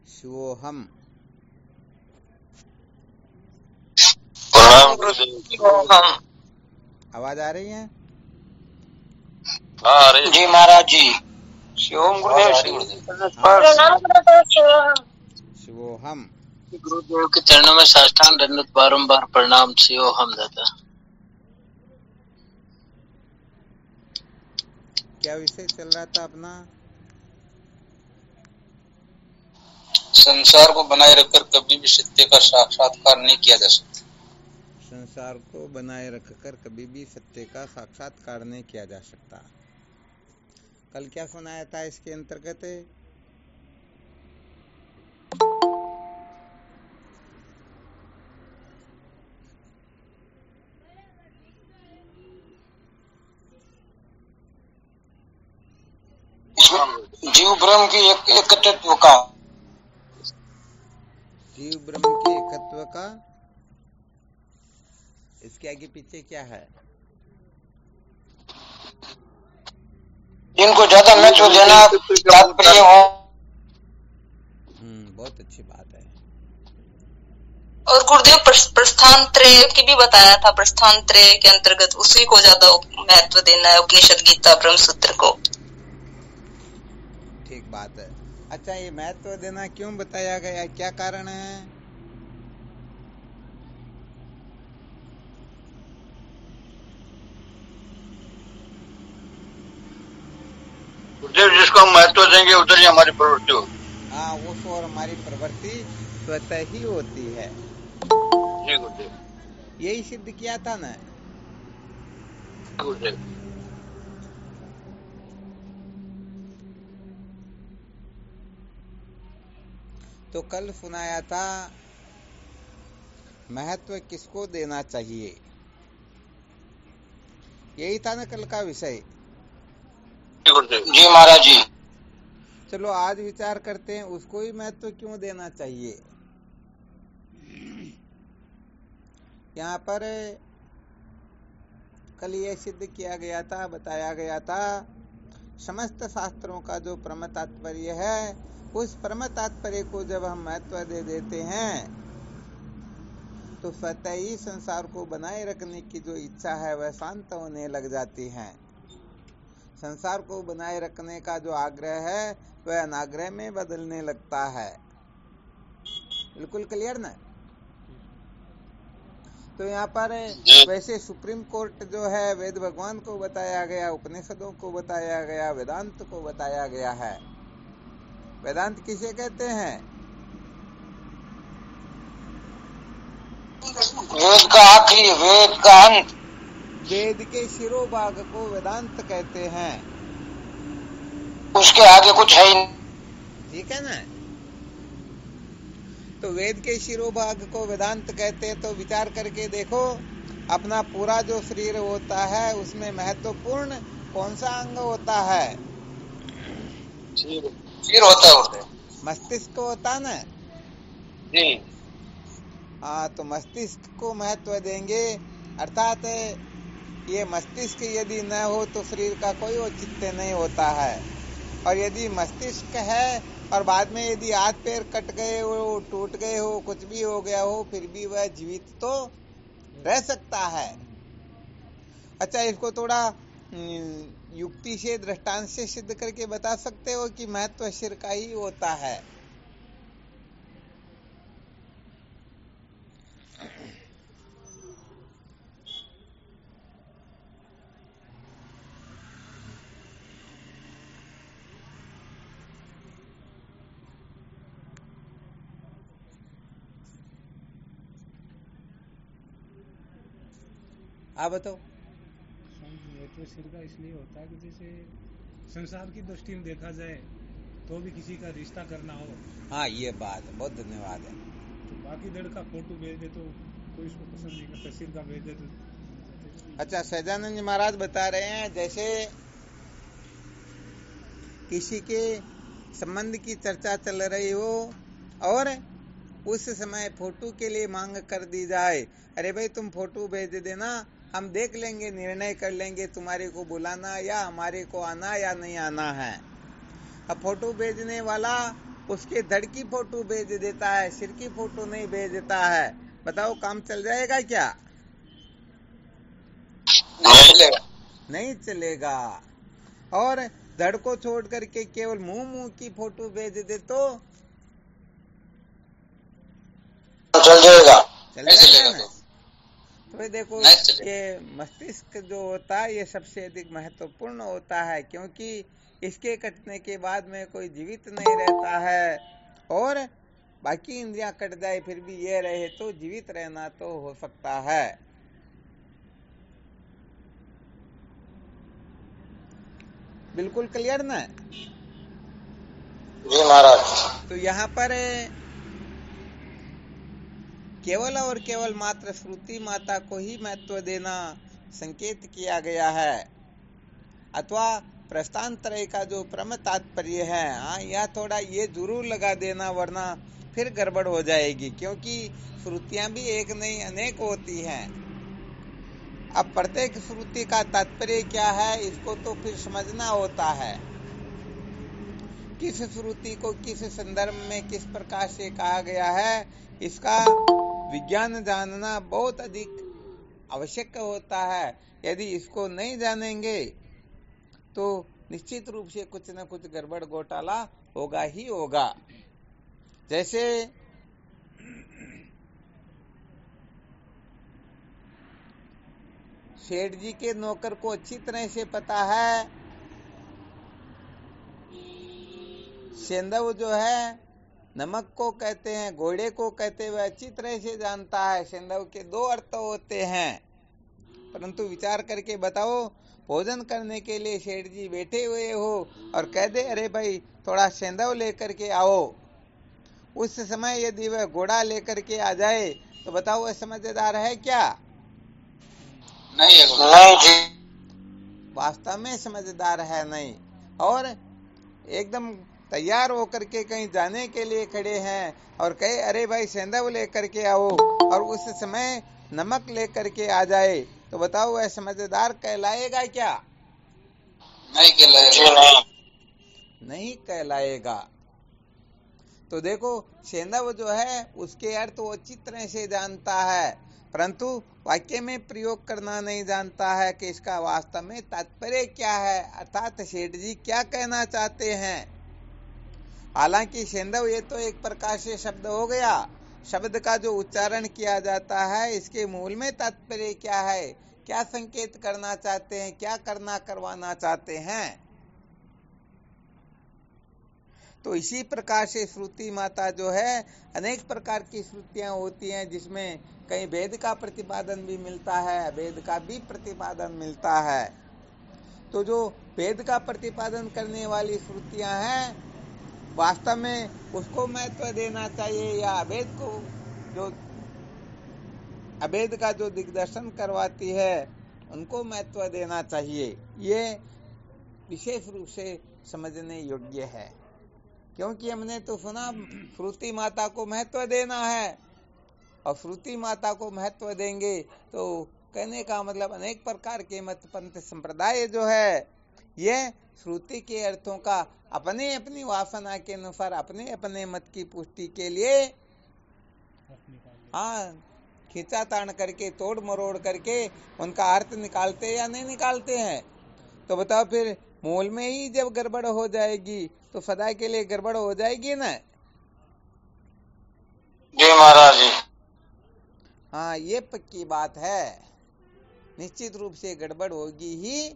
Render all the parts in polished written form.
शिवोहम। प्रणाम गुरुदेव। आवाज आ रही है? हाँ जी महाराज जी। शिवोम गुरुदेव। शिवोहम। गुरुदेव के चरणों में साष्टांग दंडवत बारंबार प्रणाम। शिवोहम दादा। क्या विषय चल रहा था अपना? संसार को बनाए रखकर कभी भी सत्य का साक्षात्कार नहीं किया जा सकता। संसार को बनाए रखकर कभी भी सत्य का साक्षात्कार नहीं किया जा सकता। कल क्या सुनाया था इसके अंतर्गत? जीव ब्रह्म की एकत्व का। जीव ब्रह्म के एकत्व का। इसके आगे पीछे क्या है? इनको ज्यादा महत्व देना तात्पर्य हो। बहुत अच्छी बात है। और गुरुदेव प्रस्थान त्रय की भी बताया था। प्रस्थान त्रय के अंतर्गत उसी को ज्यादा महत्व देना है, उपनिषद गीता ब्रह्म सूत्र को। ठीक बात है। अच्छा, ये महत्व देना क्यों बताया गया, क्या कारण है? जिसको हम महत्व देंगे उधर ही हमारी प्रवृत्ति होगी। हाँ, वो तो और हमारी प्रवृत्ति स्वतः ही होती है। जी गुरुदेव। यही सिद्ध किया था ना गुरुदेव। तो कल सुनाया था महत्व किसको देना चाहिए, यही था ना कल का विषय। जी महाराज जी। चलो आज विचार करते हैं उसको ही महत्व क्यों देना चाहिए। यहाँ पर कल ये सिद्ध किया गया था, बताया गया था, समस्त शास्त्रों का जो परम तात्पर्य है, उस परम तात्पर्य को जब हम महत्व दे देते हैं तो स्वतः ही संसार को बनाए रखने की जो इच्छा है वह शांत होने लग जाती है। संसार को बनाए रखने का जो आग्रह है वह अनाग्रह में बदलने लगता है। बिल्कुल क्लियर ना? तो यहाँ पर वैसे सुप्रीम कोर्ट जो है वेद भगवान को बताया गया, उपनिषदों को बताया गया, वेदांत को बताया गया है। वेदांत किसे कहते हैं? वेद का आखिरी, वेद का अंत। वेद के शिरोभाग को वेदांत कहते हैं। उसके आगे कुछ है ही। ठीक है ना? तो वेद के शिरोभाग को वेदांत कहते हैं। तो विचार करके देखो, अपना पूरा जो शरीर होता है उसमें महत्वपूर्ण कौन सा अंग होता है? सिर होता है। मस्तिष्क होता ना जी। हाँ, तो मस्तिष्क को महत्व देंगे, अर्थात ये मस्तिष्क यदि न हो तो शरीर का कोई औचित्य नहीं होता है। और यदि मस्तिष्क है और बाद में यदि हाथ पैर कट गए हो, टूट गए हो, कुछ भी हो गया हो, फिर भी वह जीवित तो रह सकता है। अच्छा, इसको थोड़ा युक्ति से, दृष्टांत से सिद्ध करके बता सकते हो कि महत्व सिर का ही होता है। आप बताओ। तो सिर का इसलिए होता है कि जैसे संसार की दृष्टि में देखा जाए तो भी किसी का रिश्ता करना हो। हाँ, ये बात बहुत धन्यवाद है। तो बाकी दड़ का फोटो भेज दे तो कोई इसको पसंद नहीं करता, सिर का भेज दे तो। अच्छा, सहजानंद जी महाराज बता रहे हैं, जैसे किसी के संबंध की चर्चा चल रही हो और उस समय फोटो के लिए मांग कर दी जाए, अरे भाई तुम फोटो भेज देना, हम देख लेंगे, निर्णय कर लेंगे तुम्हारे को बुलाना या हमारे को आना या नहीं आना है। अब फोटो भेजने वाला उसके धड़ की फोटो भेज देता है, सिर की फोटो नहीं भेजता है। बताओ काम चल जाएगा क्या? नहीं चलेगा। और धड़ को छोड़ करके केवल मुंह की फोटो भेज दे तो चल जाएगा। चल जाएगा ना। तो ये देखो, ये मस्तिष्क जो होता है ये सबसे अधिक महत्वपूर्ण होता है, क्योंकि इसके कटने के बाद में कोई जीवित नहीं रहता है। और बाकी इंद्रियां कट जाए फिर भी ये रहे तो जीवित रहना तो हो सकता है। बिल्कुल क्लियर ना? जी महाराज। तो यहाँ पर केवल और केवल मात्र श्रुति माता को ही महत्व देना संकेत किया गया है, अथवा प्रस्थानत्रय का जो परम तात्पर्य है। हाँ, यह थोड़ा ये जरूर लगा देना, वरना फिर गड़बड़ हो जाएगी, क्योंकि श्रुतियां भी एक नहीं अनेक होती हैं। अब प्रत्येक श्रुति का तात्पर्य क्या है इसको तो फिर समझना होता है। किस श्रुति को किस संदर्भ में किस प्रकार से कहा गया है, इसका विज्ञान जानना बहुत अधिक आवश्यक होता है। यदि इसको नहीं जानेंगे तो निश्चित रूप से कुछ न कुछ गड़बड़ घोटाला होगा ही होगा। जैसे सेठ जी के नौकर को अच्छी तरह से पता है सेंधव जो है नमक को कहते हैं, घोड़े को कहते हुए अच्छी तरह से जानता है। सेंधव के दो अर्थ होते हैं, परंतु विचार करके बताओ, भोजन करने के लिए सेठ जी बैठे हुए हो और कह दे अरे भाई थोड़ा सेंधव लेकर के आओ, उस समय यदि वह घोड़ा लेकर के आ जाए तो बताओ वह समझदार है क्या? नहीं जी, वास्तव में समझदार है नहीं। और एकदम तैयार होकर के कहीं जाने के लिए खड़े हैं और कहे अरे भाई सेंधव लेकर के आओ, और उस समय नमक लेकर के आ जाए तो बताओ वह समझदार कहलाएगा क्या? नहीं कहलाएगा। नहीं कहलाएगा। तो देखो, सेंधव जो है उसके अर्थ वो अच्छी तरह से जानता है, परंतु वाक्य में प्रयोग करना नहीं जानता है कि इसका वास्तव में तात्पर्य क्या है, अर्थात सेठ जी क्या कहना चाहते हैं। हालांकि सेंधव ये तो एक प्रकार से शब्द हो गया, शब्द का जो उच्चारण किया जाता है इसके मूल में तात्पर्य क्या है, क्या संकेत करना चाहते हैं, क्या करना करवाना चाहते हैं। तो इसी प्रकार से श्रुति माता जो है, अनेक प्रकार की श्रुतियां होती हैं जिसमें कहीं वेद का प्रतिपादन भी मिलता है, वेद का भी प्रतिपादन मिलता है। तो जो वेद का प्रतिपादन करने वाली श्रुतियां हैं वास्तव में उसको महत्व देना चाहिए, या अवेद को जो अवेद का जो दिग्दर्शन करवाती है उनको महत्व देना चाहिए। ये विशेष रूप से समझने योग्य है, क्योंकि हमने तो सुना श्रुति माता को महत्व देना है, और श्रुति माता को महत्व देंगे तो कहने का मतलब अनेक प्रकार के मत पंथ संप्रदाय जो है ये श्रुति के अर्थों का अपने अपनी वासना के अनुसार अपने अपने मत की पुष्टि के लिए खींचा तान करके तोड़ मरोड़ करके उनका अर्थ निकालते या नहीं निकालते हैं। तो बताओ फिर मूल में ही जब गड़बड़ हो जाएगी तो सदा के लिए गड़बड़ हो जाएगी ना? जी महाराज जी। हाँ, ये पक्की बात है, निश्चित रूप से गड़बड़ होगी ही।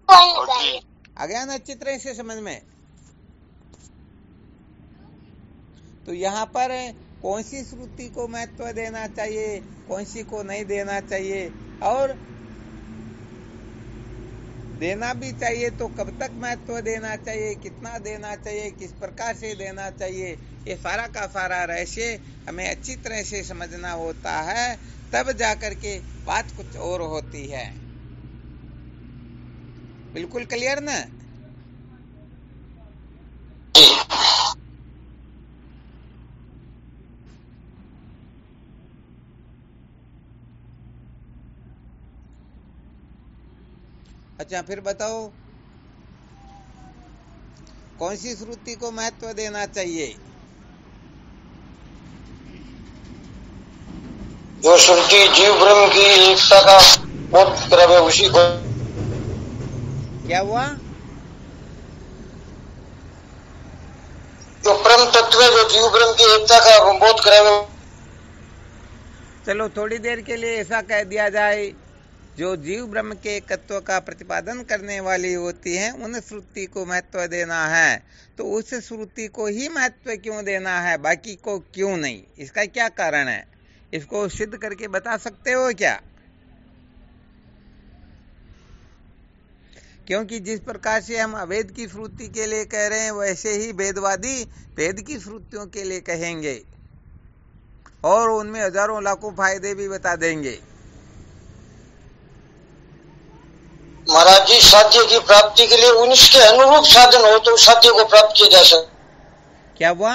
आ गया ना अच्छी तरह से समझ में? तो यहाँ पर कौन सी श्रुति को महत्व देना चाहिए, कौन सी को नहीं देना चाहिए, और देना भी चाहिए तो कब तक महत्व देना चाहिए, कितना देना चाहिए, किस प्रकार से देना चाहिए, ये सारा का सारा रहस्य हमें अच्छी तरह से समझना होता है, तब जाकर के बात कुछ और होती है। बिल्कुल क्लियर ना? अच्छा, फिर बताओ कौन सी श्रुति को महत्व देना चाहिए? जो श्रुति जीव ब्रह्म की एकता का बोध करावे उसी को। क्या हुआ? जो परम तत्व है, जो जीव ब्रह्म की एकता का बोध करावे। चलो थोड़ी देर के लिए ऐसा कह दिया जाए, जो जीव ब्रह्म के एकत्व का प्रतिपादन करने वाली होती है उन श्रुति को महत्व देना है। तो उस श्रुति को ही महत्व क्यों देना है, बाकी को क्यों नहीं? इसका क्या कारण है? इसको सिद्ध करके बता सकते हो क्या? क्योंकि जिस प्रकार से हम अवेद की श्रुति के लिए कह रहे हैं, वैसे ही वेदवादी वेद की श्रुतियों के लिए कहेंगे और उनमें हजारों लाखों फायदे भी बता देंगे। महाराज जी, साध्य की प्राप्ति के लिए उनके अनुरूप साधन हो तो साध्य को प्राप्त किया जा सकता। क्या हुआ?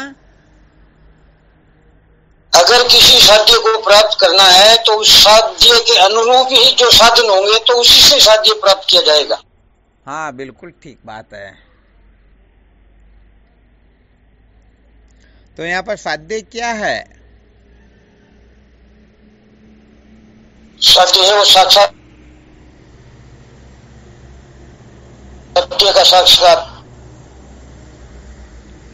अगर किसी साध्य को प्राप्त करना है तो उस साध्य के अनुरूप ही जो साधन होंगे तो उसी से साध्य प्राप्त किया जाएगा। हाँ, बिल्कुल ठीक बात है। तो यहाँ पर साध्य क्या है? साध्य है वो साक्षात सत्य का साक्षात।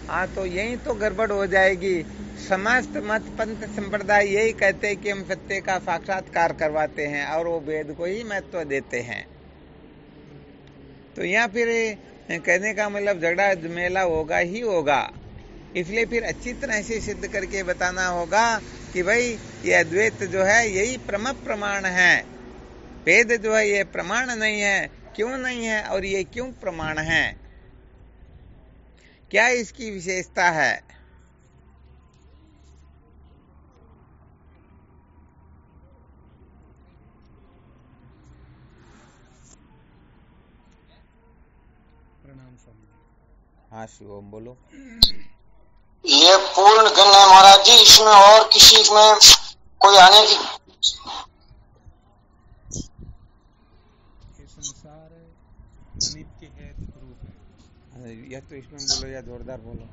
हाँ, तो यही तो गड़बड़ हो जाएगी। समस्त मत पंथ संप्रदाय यही कहते हैं कि हम सत्य का साक्षात्कार करवाते हैं और वो वेद को ही महत्व देते हैं। तो यहाँ फिर कहने का मतलब झगड़ा झमेला होगा ही होगा। इसलिए फिर अच्छी तरह से सिद्ध करके बताना होगा कि भाई ये अद्वैत जो है यही प्रमाण है। वेद जो है ये प्रमाण नहीं है। क्यों नहीं है और ये क्यों प्रमाण है? क्या इसकी विशेषता है? प्रणाम स्वामी। हाँ शिवम बोलो। ये पूर्ण ज्ञान है महाराज जी, इसमें और किसी में कोई आने की। ये संसार अनित्य है, रूप है। या तो इसमें बोलो या जोरदार बोलो।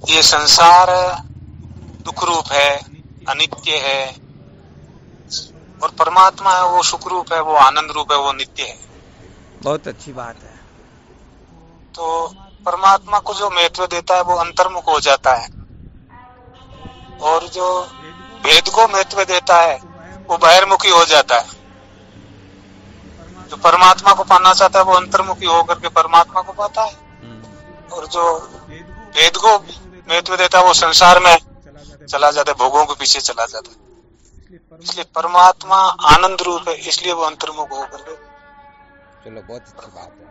ये संसार दुख रूप है, अनित्य है, और परमात्मा है वो सुख रूप है, वो आनंद रूप है, वो नित्य है। बहुत अच्छी बात है। तो परमात्मा को जो महत्व देता है वो अंतर्मुख हो जाता है, और जो भेद को महत्व देता है वो बहिर्मुखी हो जाता है। जो परमात्मा को पाना चाहता है वो अंतर्मुखी होकर के परमात्मा को पाता है, और जो भेद को महत्व देता है वो संसार में चला जाता है, भोगों के पीछे चला जाता है। इसलिए परमात्मा आनंद रूप है, इसलिए वो अंतर्मुख होकर के। चलो बहुत अच्छी बात है।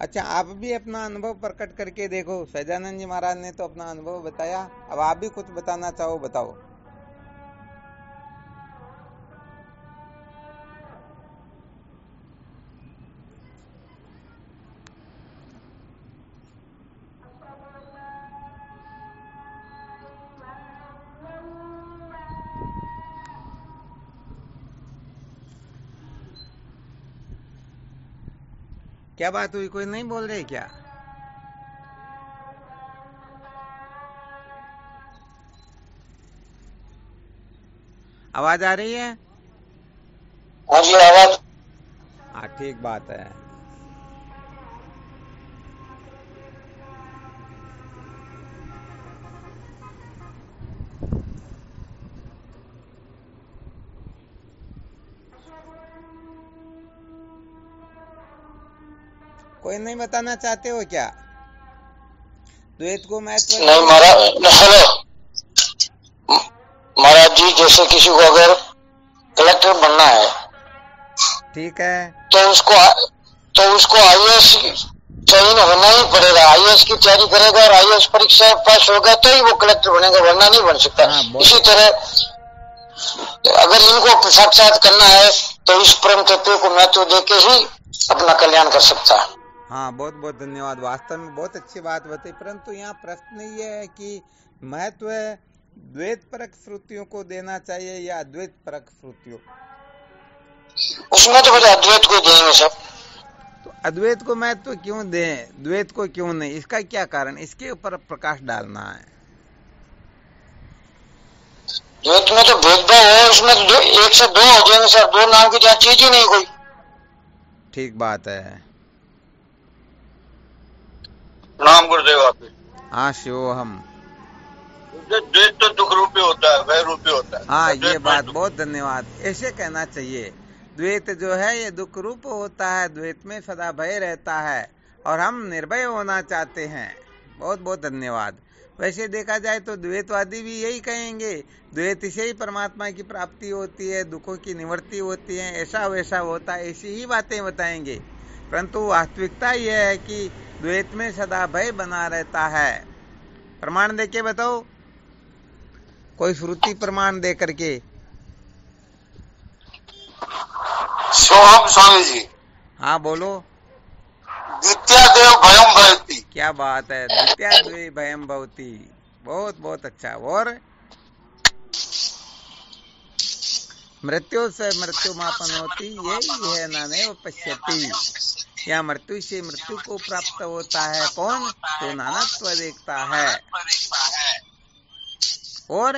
अच्छा, आप भी अपना अनुभव प्रकट करके देखो। सहजानंद जी महाराज ने तो अपना अनुभव बताया, अब आप भी कुछ बताना चाहो बताओ। क्या बात हुई? कोई नहीं बोल रहे क्या? आवाज आ रही है? हाँ जी, आवाज। हाँ, ठीक बात है। कोई नहीं बताना चाहते हो क्या? द्वैत को महत्व नहीं महाराज, हेलो महाराज जी, जैसे किसी को अगर कलेक्टर बनना है, ठीक है, तो उसको आईएएस चयन होना ही पड़ेगा। आईएएस की तैयारी करेगा और आईएएस परीक्षा पास होगा तो ही वो कलेक्टर बनेगा, वरना नहीं बन सकता। इसी तरह अगर इनको साक्षात करना है तो इस परम तत्व को महत्व देके ही अपना कल्याण कर सकता है। हाँ, बहुत बहुत धन्यवाद। वास्तव में बहुत अच्छी बात बताई, परंतु यहाँ प्रश्न ये है कि महत्व द्वैत परक श्रुतियों को देना चाहिए या अद्वैत परक श्रुतियों? उसमें तो फिर अद्वैत को देंगे सब। तो अद्वैत को महत्व क्यों दें, द्वैत को क्यों नहीं, इसका क्या कारण, इसके ऊपर प्रकाश डालना है। द्वैत में तो भेदभाव है, उसमें तो एक से दो हो जाएंगे सर, दो नाम की चीज ही नहीं कोई। ठीक बात है। प्रणाम गुरुदेव आपके। हाँ शिवोहम। द्वैत तो दुख रूपी होता है, वह रूपी होता है। हाँ ये बात बहुत धन्यवाद, ऐसे कहना चाहिए। द्वैत जो है ये दुख रूप होता है, द्वैत में सदा भय रहता है और हम निर्भय होना चाहते हैं। बहुत बहुत धन्यवाद। वैसे देखा जाए तो द्वैतवादी भी यही कहेंगे, द्वैत से ही परमात्मा की प्राप्ति होती है, दुखों की निवृत्ति होती है, ऐसा वैसा होता है, ऐसी ही बातें बताएंगे। परंतु वास्तविकता यह है कि द्वैत में सदा भय बना रहता है। प्रमाण दे के बताओ, कोई श्रुति प्रमाण दे करके। सोहम स्वामी जी। हाँ बोलो। द्वितीयादेव भयम भवति। क्या बात है, द्वितीयादेव भयम भवति, बहुत बहुत अच्छा। और मृत्यु से मृत्यु मापन होती, यही है नानेव पश्यति। या मृत्यु से मृत्यु को प्राप्त होता है कौन, तो नानत्व देखता है। और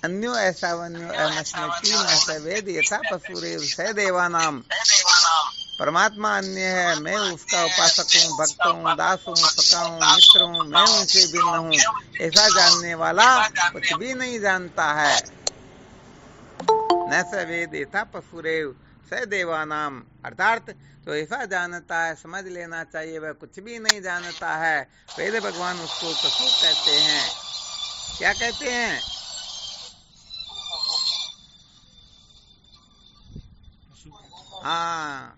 अन्यो ऐसा वन्यो अहमस्मृति न स वेद यथा पशुरेव स देवानाम। परमात्मा अन्य है, मैं उसका उपासक हूँ, भक्त हूँ, दास हूँ, सखा हूँ, मित्र हूँ, मैं उनसे भिन्न हूँ। ऐसा जानने वाला कुछ भी नहीं जानता है। न स वेद यथा पशुरेव स देवानाम, अर्थात तो ऐसा जानता है, समझ लेना चाहिए, वह कुछ भी नहीं जानता है। वेद भगवान उसको पशु कहते हैं। क्या कहते हैं? हाँ,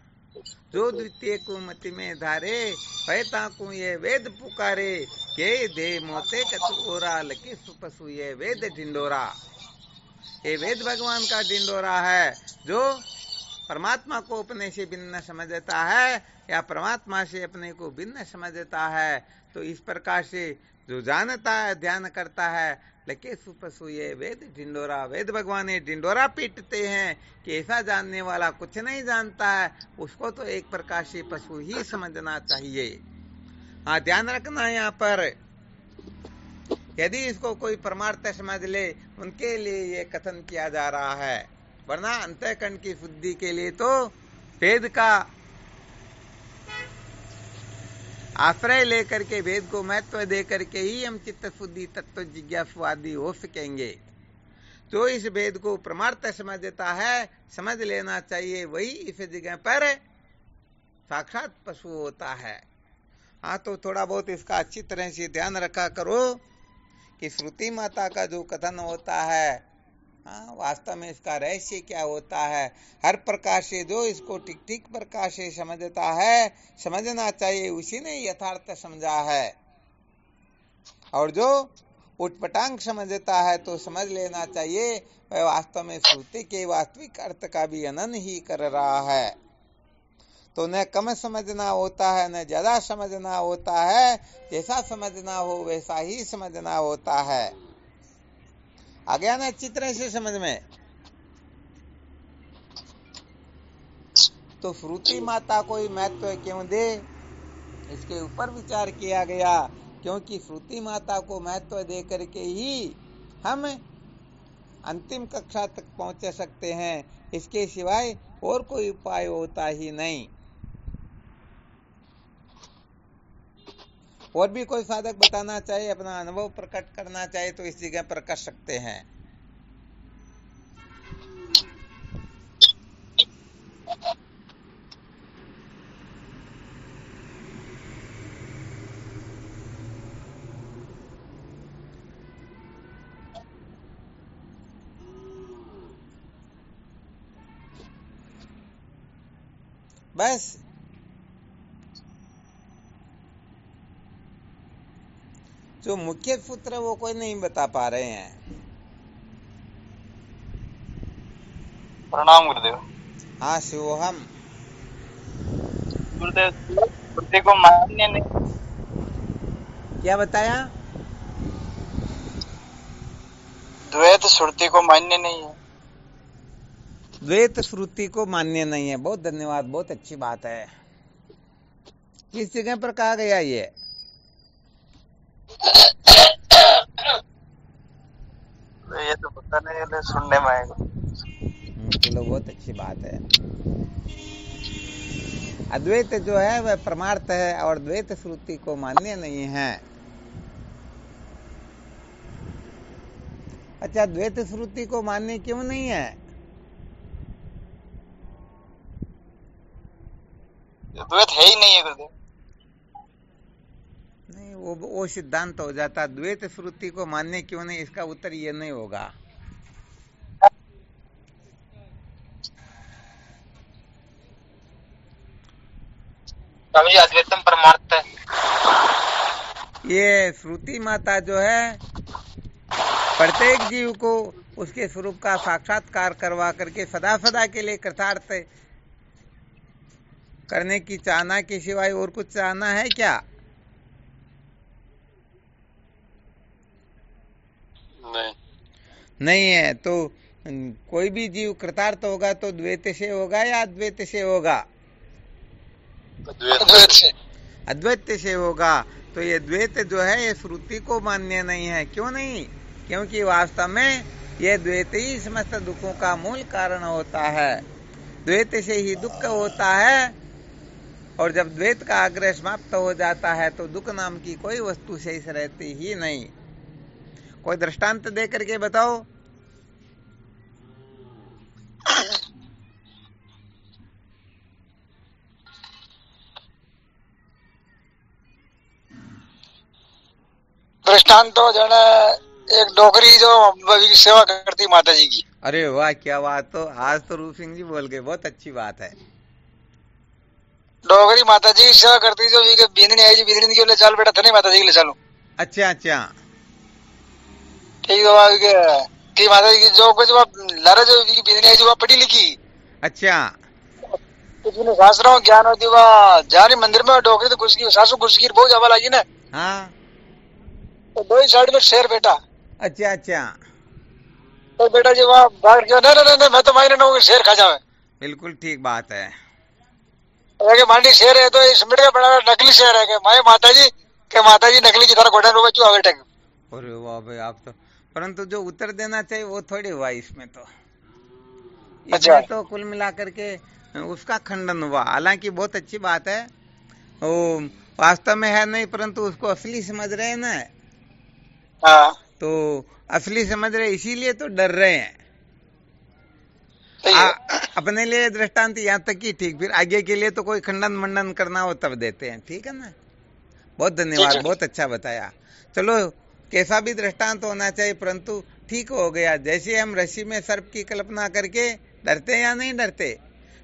जो द्वितीय को मति में धारे, पैता को ये वेद पुकारे, के दे मोते कतोरा लकी सुपसु, ये वेद ढिंडोरा। ये वेद भगवान का ढिंडोरा है, जो परमात्मा को अपने से भिन्न समझता है या परमात्मा से अपने को भिन्न समझता है। तो इस प्रकार से जो जानता है, ध्यान करता है, लके सुपसु ये वेद ढिंडोरा। वेद भगवान ये ढिंडोरा पीटते हैं कि ऐसा जानने वाला कुछ नहीं जानता है, उसको तो एक प्रकार से पशु ही समझना चाहिए। हाँ ध्यान रखना यहाँ पर, यदि इसको कोई परमार्थ समझ ले, उनके लिए ये कथन किया जा रहा है, वरना अंतःकरण की शुद्धि के लिए तो वेद का आश्रय लेकर के, वेद को महत्व दे करके ही हम चित्त शुद्धि, तत्व जिज्ञासु आदि हो सकेंगे। जो इस वेद को परमार्थ समझता है, समझ लेना चाहिए, वही इस जगह पर साक्षात पशु होता है। हाँ तो थोड़ा बहुत इसका अच्छी तरह से ध्यान रखा करो कि श्रुति माता का जो कथन होता है, हाँ वास्तव में इसका रहस्य क्या होता है। हर प्रकार से जो इसको ठीक ठीक प्रकार से समझता है, समझना चाहिए, उसी ने यथार्थ समझा है। और जो उटपटांग समझता है तो समझ लेना चाहिए, वह वास्तव में श्रुति के वास्तविक अर्थ का भी हनन ही कर रहा है। तो न कम समझना होता है, न ज्यादा समझना होता है, जैसा समझना हो वैसा ही समझना होता है। आ गया ना अच्छी तरह से समझ में? तो श्रुति माता को ही महत्व क्यों दे, इसके ऊपर विचार किया गया, क्योंकि श्रुति माता को महत्व दे करके ही हम अंतिम कक्षा तक पहुंच सकते हैं। इसके सिवाय और कोई उपाय होता ही नहीं। और भी कोई साधक बताना चाहे, अपना अनुभव प्रकट करना चाहे, तो इस जगह पर कर सकते हैं। बस जो मुख्य सूत्र वो कोई नहीं बता पा रहे हैं। प्रणाम गुरुदेव। हाँ शिवोहम। गुरुदेव श्रुति को मान्य नहीं, क्या बताया? द्वैत श्रुति को मान्य नहीं है। द्वैत श्रुति को मान्य नहीं है। बहुत धन्यवाद, बहुत अच्छी बात है। किस जगह पर कहा गया ये? ये तो पता नहीं, सुनने में आएगा। चलो, बहुत अच्छी बात है। अद्वैत जो है वह परमार्थ है और द्वैत श्रुति को मान्य नहीं है। अच्छा, द्वैत श्रुति को मान्य क्यों नहीं है? द्वैत है ही नहीं है गुरुदेव। नहीं, वो सिद्धांत हो जाता। द्वैत श्रुति को मान्य क्यों नहीं, इसका उत्तर ये नहीं होगा। अद्वैतम परमार्थ है। ये श्रुति माता जो है प्रत्येक जीव को उसके स्वरूप का साक्षात्कार करवा करके सदा सदा के लिए कृतार्थ करने की चाहना के सिवाय और कुछ चाहना है क्या? नहीं है। तो कोई भी जीव कृतार्थ होगा तो द्वैत से होगा या अद्वैत से होगा? अद्वैत से होगा। तो ये द्वैत जो है ये श्रुति को मान्य नहीं है। क्यों नहीं? क्योंकि वास्तव में ये द्वैत ही समस्त दुखों का मूल कारण होता है। द्वैत से ही दुख होता है और जब द्वैत का आग्रह समाप्त हो जाता है तो दुख नाम की कोई वस्तु शेष रहती ही नहीं। कोई दृष्टांत दे करके बताओ। दृष्टांत तो जन एक डोगरी जो सेवा करती माता जी की। अरे वाह, क्या बात। तो आज तो रूप सिंह जी बोल गए, बहुत अच्छी बात है। डोगरी माता जी की सेवा करती जो बिंदनी आई जी, बिंदनी के लिए चाल बेटा था माता जी के लिए चालू। अच्छा अच्छा, ठीक है। कि माता जी की जो कुछ लारा जो बिंदनी आई जो पढ़ी लिखी। अच्छा, कुछ भी शास्त्रों ज्ञान होती वह जानी मंदिर में डोगरी तो घुस की सासू घुस की बहुत हवा लगी ना। हाँ, तो दो ही साइड में शेर बेटा। अच्छा अच्छा, तो बेटा जी वहाँ बाहर क्यों? नहीं मैं तो मायने न शेर खा जावे। बिल्कुल ठीक बात है। मांडी शेर है तो सिमट का बड़ा नकली शेर है। माए माता जी नकली की तरह घोड़ा रो बच्चों आगे टक। अरे वाह भाई, आप तो परंतु जो उत्तर देना चाहिए वो थोड़ी हुआ इसमें तो। अच्छा, तो कुल मिलाकर के उसका खंडन हुआ। हालांकि बहुत अच्छी बात है, वो वास्तव में है नहीं परंतु उसको असली समझ रहे हैं ना। हाँ, तो असली समझ रहे इसीलिए तो डर रहे हैं। अपने लिए दृष्टांत यहाँ तक ही ठीक, फिर आगे के लिए तो कोई खंडन मंडन करना हो तब देते हैं। ठीक है ना? बहुत धन्यवाद, बहुत अच्छा बताया। चलो, कैसा भी दृष्टांत होना चाहिए परंतु ठीक हो गया। जैसे हम रस्सी में सर्प की कल्पना करके डरते या नहीं डरते,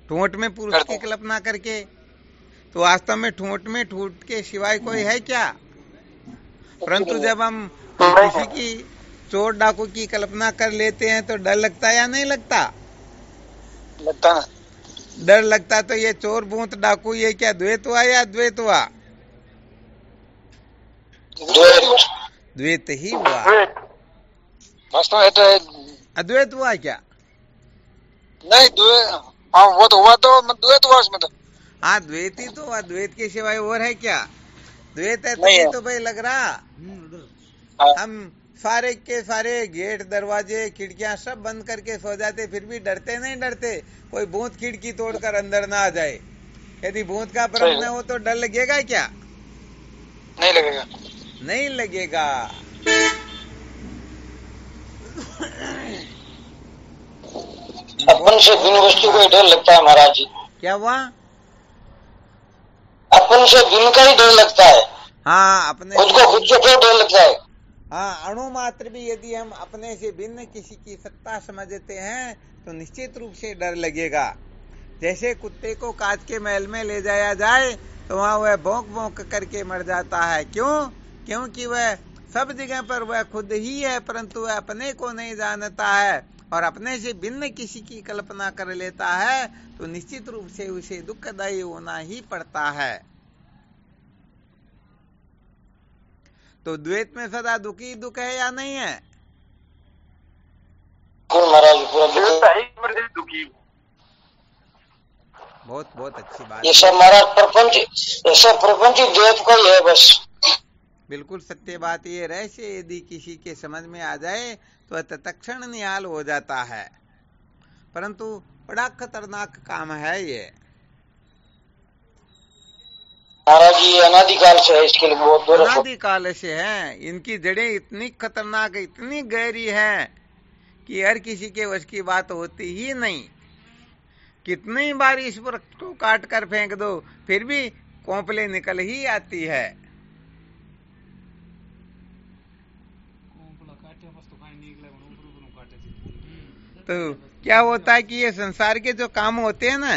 ठूंठ में पुरुष की कल्पना करके, तो वास्तव में ठूंठ में ठूंठ के सिवाय कोई है क्या? परंतु जब हम किसी की चोर डाकू की कल्पना कर लेते हैं तो डर लगता या नहीं लगता? लगता है। डर लगता। तो ये चोर भूत डाकू ये क्या द्वैत हुआ या अद्वैत हुआ? द्वैत ही हुआ। अद्वैत हुआ क्या? नहीं, हाँ वो तो हुआ, तो द्वैत हुआ उसमें तो। हाँ, द्वैत ही तो हुआ। द्वैत के सिवाय और है क्या? द्वैत है तभी तो भाई लग रहा। हम सारे के सारे गेट दरवाजे खिड़कियां सब बंद करके सो जाते, फिर भी डरते नहीं डरते कोई भूत खिड़की तोड़कर अंदर ना आ जाए। यदि भूत का भ्रम न हो तो डर लगेगा क्या? नहीं लगेगा। नहीं लगेगा। अपन से बिन वस्तु को डर लगता है महाराज जी। क्या हुआ? अपन से बिन का ही डर लगता है। हाँ, अपने खुद से डर लगता है। हाँ, अणु मात्र भी यदि हम अपने से भिन्न किसी की सत्ता समझते हैं तो निश्चित रूप से डर लगेगा। जैसे कुत्ते को कांच के महल में ले जाया जाए तो वहाँ वह भौंक भौंक करके मर जाता है। क्यों? क्योंकि वह सब जगह पर वह खुद ही है परंतु वह अपने को नहीं जानता है और अपने से भिन्न किसी की कल्पना कर लेता है तो निश्चित रूप से उसे दुखदायी होना ही पड़ता है। तो द्वैत में सदा दुखी दुख है या नहीं है? महाराज पूरा दुखी। बहुत बहुत अच्छी बात। ये सब महाराज प्रपंच, ये सब प्रपंच द्वैत का ही है बस। बिल्कुल सत्य बात। ये रहस्य यदि किसी के समझ में आ जाए तो तत्क्षण निहाल हो जाता है, परंतु बड़ा खतरनाक काम है ये। महाराज ये अनादिकाल से है, इसके लिए बहुत अनादिकाल से है। इनकी जड़ें इतनी खतरनाक, इतनी गहरी है कि हर किसी के वश की बात होती ही नहीं। कितनी बार इस वृक्ष को काट कर फेंक दो फिर भी कोंपले निकल ही आती है। तो क्या होता है कि ये संसार के जो काम होते हैं ना,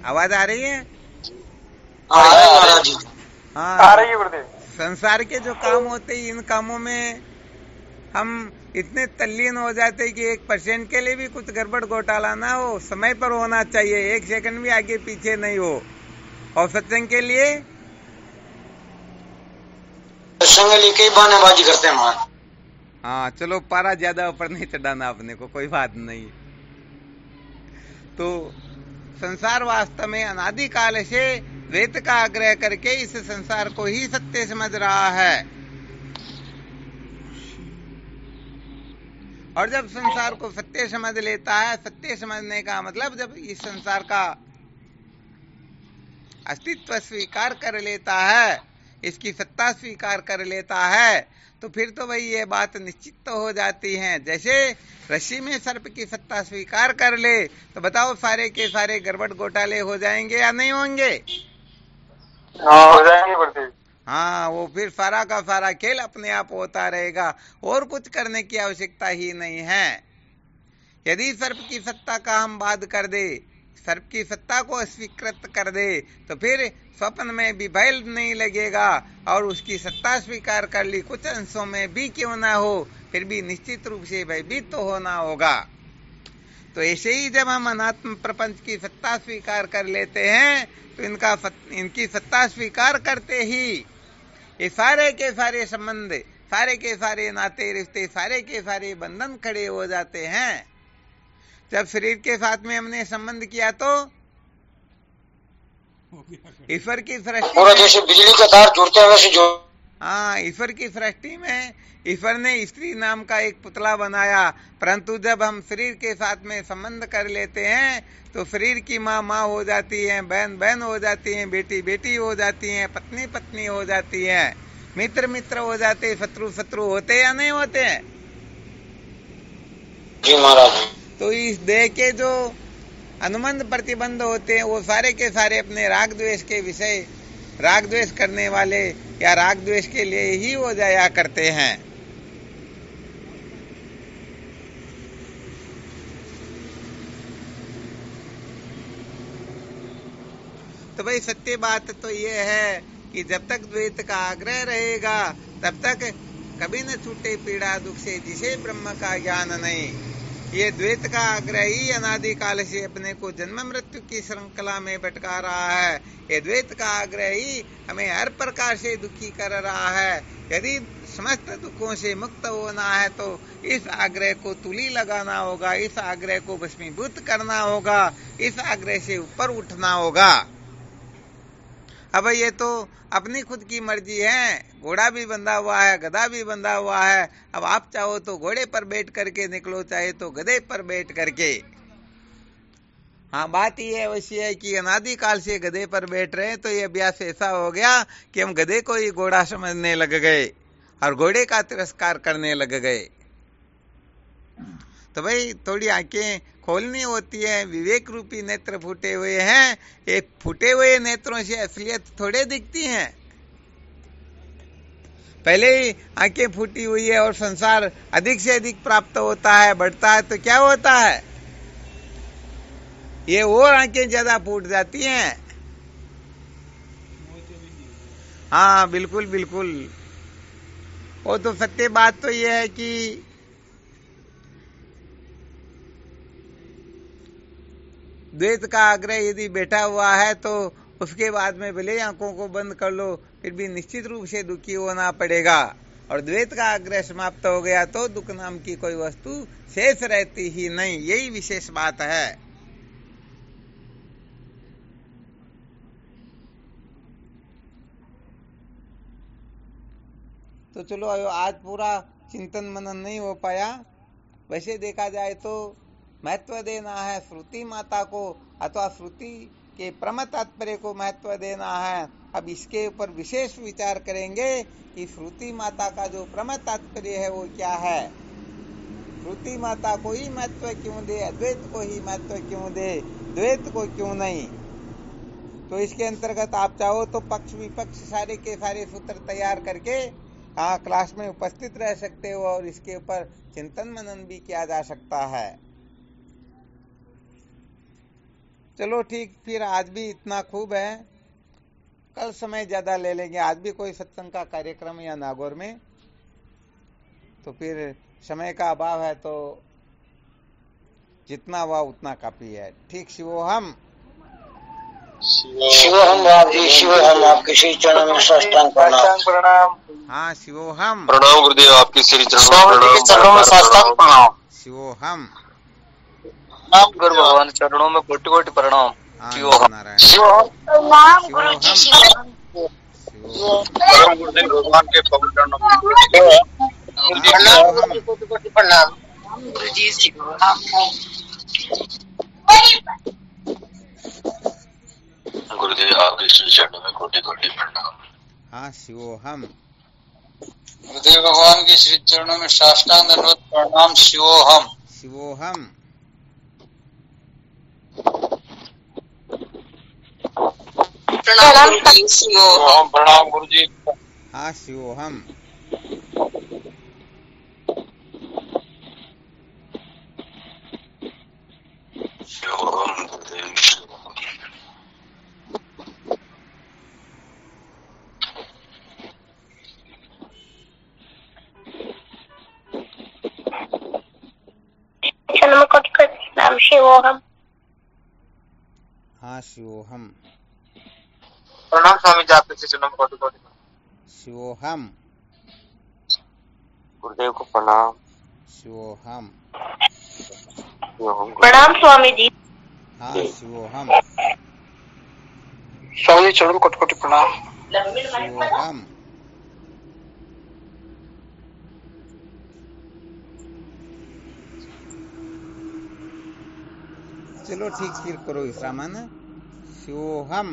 आवाज आ रही है? हाँ, आ रही है गुरुदेव। संसार के जो काम होते हैं, इन कामों में हम इतने तल्लीन हो जाते हैं कि 1% के लिए भी कुछ गड़बड़ घोटाला ना हो, समय पर होना चाहिए, 1 सेकंड भी आगे पीछे नहीं हो। और सत्संग के लिए कई बहानेबाजी करते हैं महाराज। हाँ चलो, पारा ज्यादा ऊपर नहीं चढ़ाना अपने को, कोई बात नहीं। तो संसार वास्तव में अनादिकाल से द्वैत का आग्रह करके इस संसार को ही सत्य समझ रहा है। और जब संसार को सत्य समझ लेता है, सत्य समझने का मतलब जब इस संसार का अस्तित्व स्वीकार कर लेता है, इसकी सत्ता स्वीकार कर लेता है, तो फिर तो भाई ये बात निश्चित तो हो जाती है। जैसे रस्सी में सर्प की सत्ता स्वीकार कर ले तो बताओ सारे के सारे गड़बड़ घोटाले हो जाएंगे या नहीं होंगे? हो जाएंगे। हाँ, वो फिर सारा का सारा खेल अपने आप होता रहेगा और कुछ करने की आवश्यकता ही नहीं है। यदि सर्प की सत्ता का हम वाद कर दे, सर्प की सत्ता को अस्वीकृत कर दे, तो फिर स्वप्न में भी भय नहीं लगेगा और उसकी सत्ता स्वीकार कर ली, कुछ अंशों में भी क्यों ना हो, फिर भी निश्चित रूप से भयभीत तो होना होगा। तो ऐसे ही जब हम अनात्म प्रपंच की सत्ता स्वीकार कर लेते हैं तो इनकी सत्ता स्वीकार करते ही ये सारे के सारे संबंध, सारे के सारे नाते रिश्ते, सारे के सारे बंधन खड़े हो जाते हैं। जब शरीर के साथ में हमने संबंध किया तो ईश्वर की सृष्टि पूरा जैसे बिजली का तार जुड़ते हैं वैसे जो, हाँ, ईश्वर की सृष्टि में ईश्वर ने स्त्री नाम का एक पुतला बनाया, परंतु जब हम शरीर के साथ में संबंध कर लेते हैं तो शरीर की माँ माँ हो जाती है, बहन बहन हो जाती है, बेटी बेटी हो जाती है, पत्नी पत्नी हो जाती है, मित्र मित्र हो जाते, शत्रु शत्रु होते या नहीं होते हैं? जी महाराज। तो इस देह के जो अनुबंध प्रतिबंध होते हैं वो सारे के सारे अपने राग द्वेष के विषय, राग द्वेष करने वाले या राग द्वेष के लिए ही हो जाया करते हैं। तो भाई सत्य बात तो ये है कि जब तक द्वैत का आग्रह रहेगा तब तक कभी न छूटे पीड़ा दुख से जिसे ब्रह्म का ज्ञान नहीं। ये द्वैत का आग्रह ही अनादिकाल से अपने को जन्म मृत्यु की श्रृंखला में भटका रहा है। ये द्वैत का आग्रह ही हमें हर प्रकार से दुखी कर रहा है। यदि समस्त दुखों से मुक्त होना है तो इस आग्रह को तुली लगाना होगा, इस आग्रह को भस्मीभूत करना होगा, इस आग्रह से ऊपर उठना होगा। अब ये तो अपनी खुद की मर्जी है, घोड़ा भी बंधा हुआ है, गधा भी बंधा हुआ है। अब आप चाहो तो घोड़े पर बैठ करके निकलो, चाहे तो गधे पर बैठ करके। हाँ, बात ये अवश्य है कि अनादिकाल से गधे पर बैठ रहे हैं तो ये अभ्यास ऐसा हो गया कि हम गधे को ही घोड़ा समझने लग गए और घोड़े का तिरस्कार करने लग गए। तो भाई थोड़ी आंखें खोलनी होती है, विवेक रूपी नेत्र फूटे हुए हैं। ये फूटे हुए नेत्रों से असलियत थोड़े दिखती हैं। पहले ही आंखें फूटी हुई है और संसार अधिक से अधिक प्राप्त होता है, बढ़ता है, तो क्या होता है, ये और आंखें ज्यादा फूट जाती हैं। हाँ बिल्कुल बिल्कुल, वो तो सत्य बात तो ये है कि द्वैत का आग्रह यदि बैठा हुआ है तो उसके बाद में भले आंखों को बंद कर लो फिर भी निश्चित रूप से दुखी होना पड़ेगा। और द्वैत का आग्रह समाप्त हो गया तो दुख नाम की कोई वस्तु शेष रहती ही नहीं। यही विशेष बात है। तो चलो आज पूरा चिंतन मनन नहीं हो पाया। वैसे देखा जाए तो महत्व देना है श्रुति माता को अथवा श्रुति के परम तात्पर्य को महत्व देना है। अब इसके ऊपर विशेष विचार करेंगे कि श्रुति माता का जो परम तात्पर्य है वो क्या है। श्रुति माता को ही महत्व क्यों दे, अद्वैत को ही महत्व क्यों दे, द्वैत को क्यों नहीं। तो इसके अंतर्गत आप चाहो तो पक्ष विपक्ष सारे के सारे सूत्र तैयार करके क्लास में उपस्थित रह सकते हो और इसके ऊपर चिंतन मनन भी किया जा सकता है। चलो ठीक, फिर आज भी इतना खूब है। कल समय ज्यादा ले लेंगे। आज भी कोई सत्संग का कार्यक्रम या नागौर में, तो फिर समय का अभाव है, तो जितना हुआ उतना काफी है। ठीक, शिवोहम शिवोहम जी, शिवोहम आपके श्री चरणों में साष्टांग प्रणाम। हाँ शिवोहम। प्रणाम गुरुदेव, आपकी श्री चरणों में साष्टांग प्रणाम। शिवोहम। गुरु भगवान चरणों में कोटि कोटि प्रणाम। नाम गुरु जी शिवोहम। गुरुदेव भगवान के पवित्र चरणों में कोटि कोटि प्रणाम। गुरु जी शिवोहम। गुरुदेव आपके श्री चरणों में कोटि कोटि प्रणाम। हाँ शिवोहम। गुरुदेव भगवान के श्री चरणों में साष्टांग दंडवत प्रणाम। शिवोहम। शिवोहम। प्रणाम गुरु जी। शिवोहम। प्रणाम गुरु जी। हाँ शिवोहम। शिवोहम गुरुदेव। चरणों कोटि कोटि प्रणाम। शिवोहम। हाँ शिवोहम। प्रणाम स्वामी जी, आपके चरणों में कोटि कोटि शिवोहम। गुरुदेव को प्रणाम। शिवोहम। प्रणाम स्वामी जी। हाँ शिवोहम। स्वामी जी चरणों में कोटि कोटि प्रणाम। शिवोहम। चलो ठीक, फिर करो विश्राम। शिवोहम।